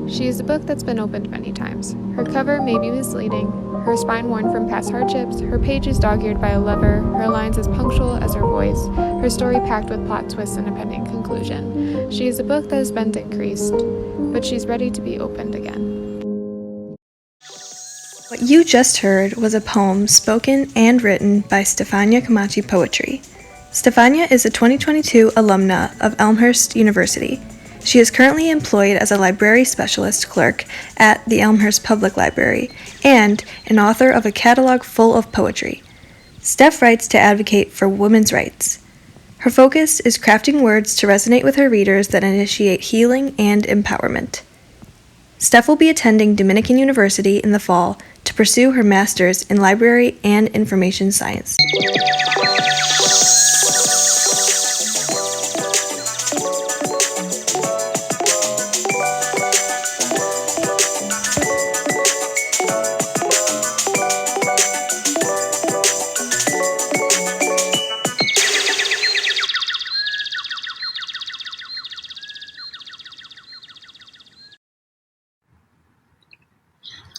She is a book that's been opened many times. Her cover may be misleading, her spine worn from past hardships, her pages dog-eared by a lover, her lines as punctual as her voice, her story packed with plot twists and a pending conclusion. She is a book that has been decreased, but she's ready to be opened again. What you just heard was a poem spoken and written by Stefania Camachi Poetry. Stefania is a 2022 alumna of Elmhurst University. She is currently employed as a library specialist clerk at the Elmhurst Public Library and an author of a catalog full of poetry. Steph writes to advocate for women's rights. Her focus is crafting words to resonate with her readers that initiate healing and empowerment. Steph will be attending Dominican University in the fall to pursue her master's in library and information science.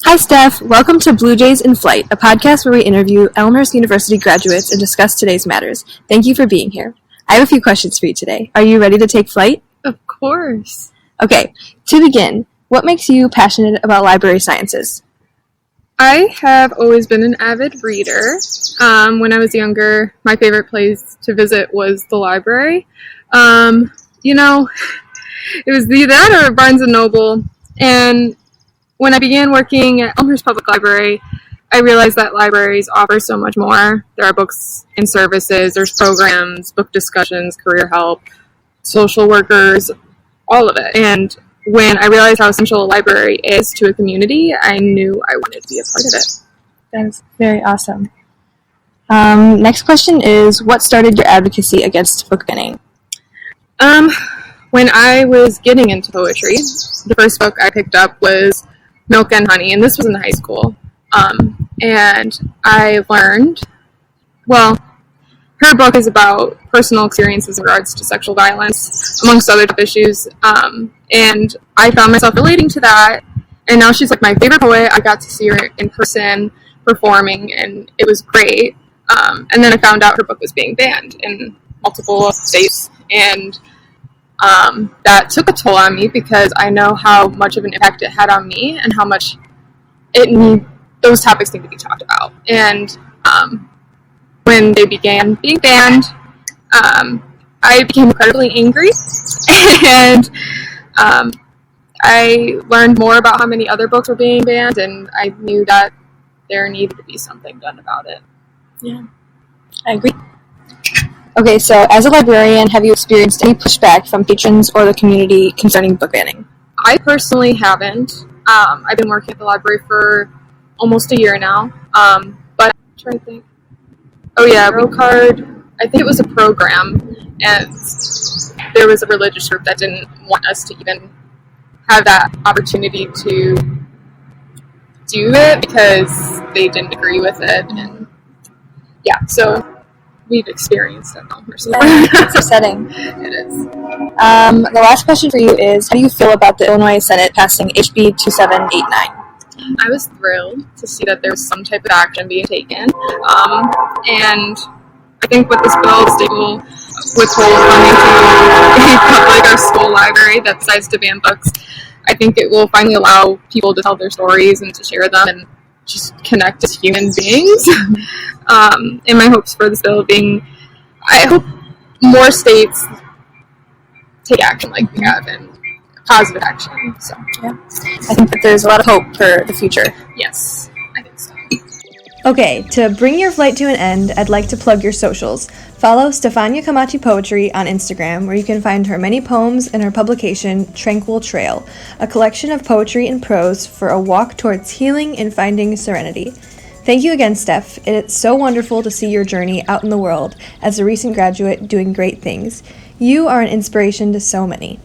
Hi, Steph. Welcome to Bluejays In Flight, a podcast where we interview Elmhurst University graduates and discuss today's matters. Thank you for being here. I have a few questions for you today. Are you ready to take flight? Of course. Okay, to begin, what makes you passionate about library sciences? I have always been an avid reader. When I was younger, my favorite place to visit was the library. It was either that or Barnes & Noble. And when I began working at Elmhurst Public Library, I realized that libraries offer so much more. There are books and services, there's programs, book discussions, career help, social workers, all of it. And when I realized how essential a library is to a community, I knew I wanted to be a part of it. That's very awesome. Next question is, what started your advocacy against book banning? When I was getting into poetry, the first book I picked up was Milk and Honey, and this was in high school. And I learned, her book is about personal experiences in regards to sexual violence, amongst other issues. And I found myself relating to that, and now she's like my favorite poet. I got to see her in person performing, and it was great. And then I found out her book was being banned in multiple states, and that took a toll on me because I know how much of an impact it had on me and how much those topics need to be talked about. And when they began being banned, I became incredibly angry, and I learned more about how many other books were being banned, and I knew that there needed to be something done about it. Yeah, I agree. Okay, so as a librarian, have you experienced any pushback from patrons or the community concerning book banning? I personally haven't. I've been working at the library for almost a year now, but I'm trying to think. Oh yeah, Row Card, I think it was a program, and there was a religious group that didn't want us to even have that opportunity to do it because they didn't agree with it, and yeah, so we've experienced it now. It's upsetting. It is. The last question for you is, how do you feel about the Illinois Senate passing HB 2789? I was thrilled to see that there was some type of action being taken. And I think with this bill, the state will withhold funding to a public or school library that decides to ban books. I think it will finally allow people to tell their stories and to share them and just connect as human beings. And my hopes for this bill being, I hope more states take action like we have and positive action. So yeah, I think that there's a lot of hope for the future. Yes, I think so. Okay, to bring your flight to an end, I'd like to plug your socials. Follow Stefania Camachi Poetry on Instagram, where you can find her many poems and her publication, Tranquil Trail, a collection of poetry and prose for a walk towards healing and finding serenity. Thank you again, Steph. It's so wonderful to see your journey out in the world as a recent graduate doing great things. You are an inspiration to so many.